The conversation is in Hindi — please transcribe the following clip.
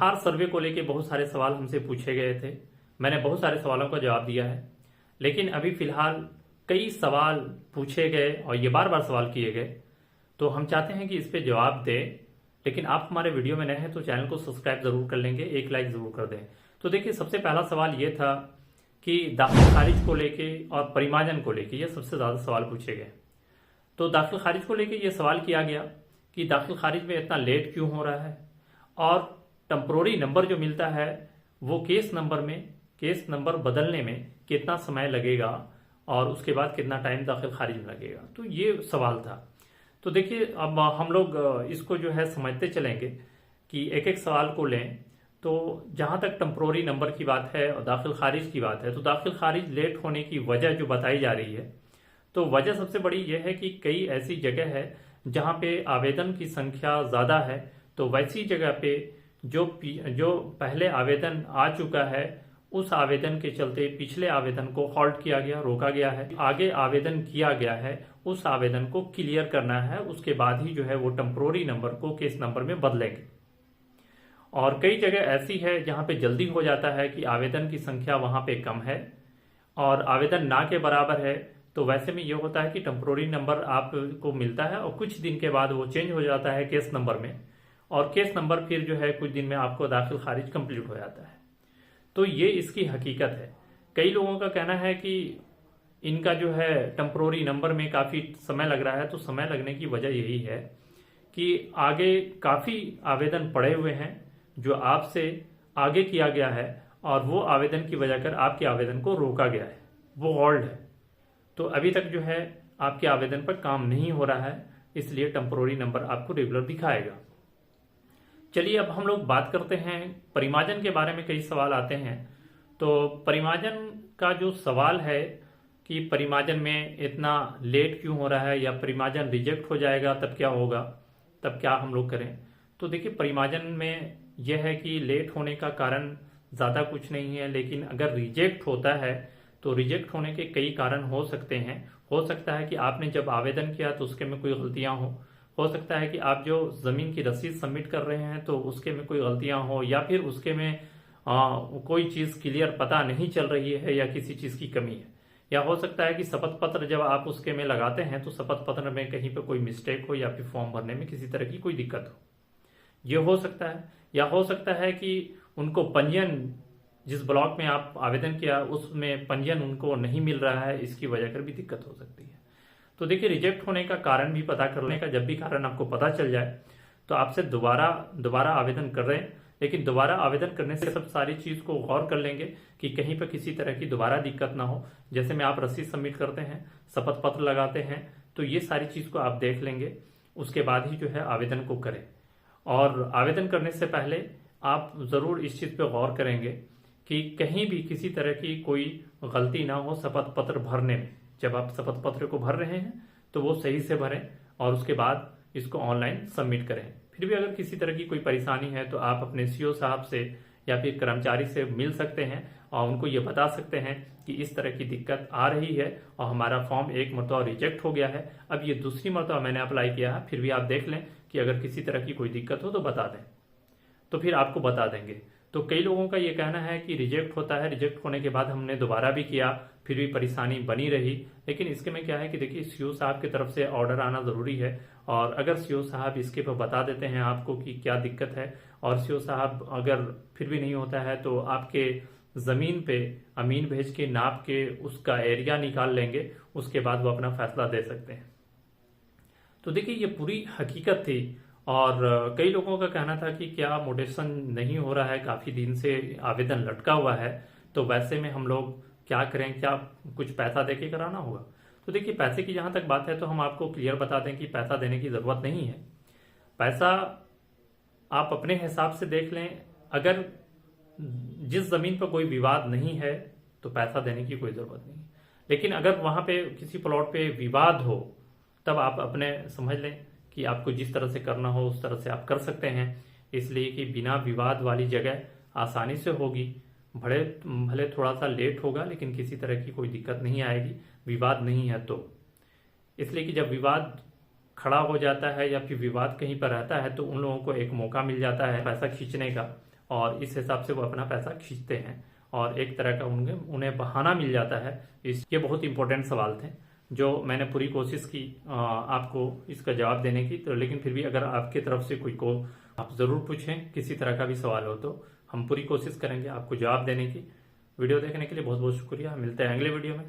बिहार सर्वे को लेके बहुत सारे सवाल हमसे पूछे गए थे। मैंने बहुत सारे सवालों का जवाब दिया है, लेकिन अभी फिलहाल कई सवाल पूछे गए और ये बार बार सवाल किए गए, तो हम चाहते हैं कि इस पे जवाब दें। लेकिन आप हमारे वीडियो में नए हैं तो चैनल को सब्सक्राइब जरूर कर लेंगे, एक लाइक जरूर कर दें। तो देखिए, सबसे पहला सवाल ये था कि दाखिल खारिज को लेके और परिमार्जन को लेके ये सबसे ज़्यादा सवाल पूछे गए। तो दाखिल खारिज को लेके ये सवाल किया गया कि दाखिल खारिज में इतना लेट क्यों हो रहा है, और टेम्पोररी नंबर जो मिलता है वो केस नंबर बदलने में कितना समय लगेगा और उसके बाद कितना टाइम दाखिल खारिज में लगेगा। तो ये सवाल था। तो देखिए, अब हम लोग इसको जो है समझते चलेंगे कि एक एक सवाल को लें। तो जहां तक टेम्पोररी नंबर की बात है और दाखिल खारिज की बात है, तो दाखिल खारिज लेट होने की वजह जो बताई जा रही है, तो वजह सबसे बड़ी यह है कि कई ऐसी जगह है जहां पे आवेदन की संख्या ज़्यादा है। तो वैसी जगह पे जो पहले आवेदन आ चुका है, उस आवेदन के चलते पिछले आवेदन को हॉल्ट किया गया, रोका गया है। आगे आवेदन किया गया है, उस आवेदन को क्लियर करना है, उसके बाद ही जो है वो टेम्पोररी नंबर को केस नंबर में बदलेंगे। और कई जगह ऐसी है जहां पे जल्दी हो जाता है कि आवेदन की संख्या वहां पे कम है और आवेदन ना के बराबर है। तो वैसे में ये होता है कि टेम्पोररी नंबर आपको मिलता है और कुछ दिन के बाद वो चेंज हो जाता है केस नंबर में, और केस नंबर फिर जो है कुछ दिन में आपको दाखिल खारिज कंप्लीट हो जाता है। तो ये इसकी हकीकत है। कई लोगों का कहना है कि इनका जो है टेम्पोररी नंबर में काफ़ी समय लग रहा है। तो समय लगने की वजह यही है कि आगे काफ़ी आवेदन पड़े हुए हैं जो आपसे आगे किया गया है, और वो आवेदन की वजह कर आपके आवेदन को रोका गया है, वो होल्ड है। तो अभी तक जो है आपके आवेदन पर काम नहीं हो रहा है, इसलिए टेम्पोररी नंबर आपको रेगुलर दिखाएगा। चलिए, अब हम लोग बात करते हैं परिमार्जन के बारे में। कई सवाल आते हैं। तो परिमार्जन का जो सवाल है कि परिमार्जन में इतना लेट क्यों हो रहा है, या परिमार्जन रिजेक्ट हो जाएगा तब क्या होगा, तब क्या हम लोग करें। तो देखिए, परिमार्जन में यह है कि लेट होने का कारण ज़्यादा कुछ नहीं है, लेकिन अगर रिजेक्ट होता है तो रिजेक्ट होने के कई कारण हो सकते हैं। हो सकता है कि आपने जब आवेदन किया तो उसके में कोई गलतियां हो सकता है कि आप जो ज़मीन की रसीद सबमिट कर रहे हैं तो उसके में कोई गलतियां हो, या फिर उसके में कोई चीज़ क्लियर पता नहीं चल रही है, या किसी चीज़ की कमी है। या हो सकता है कि शपथ पत्र जब आप उसके में लगाते हैं तो शपथ पत्र में कहीं पर कोई मिस्टेक हो, या फिर फॉर्म भरने में किसी तरह की कोई दिक्कत हो, ये हो सकता है। या हो सकता है कि उनको पंजीयन, जिस ब्लॉक में आप आवेदन किया उसमें पंजीयन उनको नहीं मिल रहा है, इसकी वजह कर भी दिक्कत हो सकती है। तो देखिए, रिजेक्ट होने का कारण भी पता करने का, जब भी कारण आपको पता चल जाए तो आपसे दोबारा आवेदन कर रहे हैं। लेकिन दोबारा आवेदन करने से सब सारी चीज़ को गौर कर लेंगे कि कहीं पर किसी तरह की दोबारा दिक्कत ना हो। जैसे में आप रसीद सबमिट करते हैं, शपथ पत्र लगाते हैं, तो ये सारी चीज़ को आप देख लेंगे, उसके बाद ही जो है आवेदन को करें। और आवेदन करने से पहले आप ज़रूर इस चीज़ पर गौर करेंगे कि कहीं भी किसी तरह की कोई गलती ना हो शपथ पत्र भरने में। जब आप शपथ पत्र को भर रहे हैं तो वो सही से भरें और उसके बाद इसको ऑनलाइन सबमिट करें। फिर भी अगर किसी तरह की कोई परेशानी है तो आप अपने सीओ साहब से या फिर कर्मचारी से मिल सकते हैं और उनको ये बता सकते हैं कि इस तरह की दिक्कत आ रही है और हमारा फॉर्म एक मरतबा रिजेक्ट हो गया है, अब ये दूसरी मरतबा मैंने अप्लाई किया है, फिर भी आप देख लें कि अगर किसी तरह की कोई दिक्कत हो तो बता दें। तो फिर आपको बता देंगे। तो कई लोगों का ये कहना है कि रिजेक्ट होता है, रिजेक्ट होने के बाद हमने दोबारा भी किया फिर भी परेशानी बनी रही। लेकिन इसके में क्या है कि देखिए, सीओ साहब की तरफ से ऑर्डर आना ज़रूरी है, और अगर सीओ साहब इसके पर बता देते हैं आपको कि क्या दिक्कत है, और सीओ साहब अगर फिर भी नहीं होता है तो आपके ज़मीन पे अमीन भेज के नाप के उसका एरिया निकाल लेंगे, उसके बाद वो अपना फैसला दे सकते हैं। तो देखिए, ये पूरी हकीकत थी। और कई लोगों का कहना था कि क्या मोटेशन नहीं हो रहा है, काफ़ी दिन से आवेदन लटका हुआ है, तो वैसे में हम लोग क्या करें, क्या कुछ पैसा देके कराना होगा। तो देखिए, पैसे की जहाँ तक बात है तो हम आपको क्लियर बता दें कि पैसा देने की ज़रूरत नहीं है। पैसा आप अपने हिसाब से देख लें। अगर जिस ज़मीन पर कोई विवाद नहीं है तो पैसा देने की कोई ज़रूरत नहीं। लेकिन अगर वहाँ पे किसी प्लॉट पे विवाद हो, तब आप अपने समझ लें कि आपको जिस तरह से करना हो उस तरह से आप कर सकते हैं। इसलिए कि बिना विवाद वाली जगह आसानी से होगी, भले थोड़ा सा लेट होगा, लेकिन किसी तरह की कोई दिक्कत नहीं आएगी, विवाद नहीं है तो। इसलिए कि जब विवाद खड़ा हो जाता है या फिर विवाद कहीं पर रहता है तो उन लोगों को एक मौका मिल जाता है पैसा खींचने का, और इस हिसाब से वो अपना पैसा खींचते हैं और एक तरह का उन्हें बहाना मिल जाता है। ये बहुत इंपॉर्टेंट सवाल थे जो मैंने पूरी कोशिश की आपको इसका जवाब देने की। तो लेकिन फिर भी अगर आपकी तरफ से कोई को आप ज़रूर पूछें, किसी तरह का भी सवाल हो तो हम पूरी कोशिश करेंगे आपको जवाब देने की। वीडियो देखने के लिए बहुत बहुत शुक्रिया। मिलते हैं अगले वीडियो में।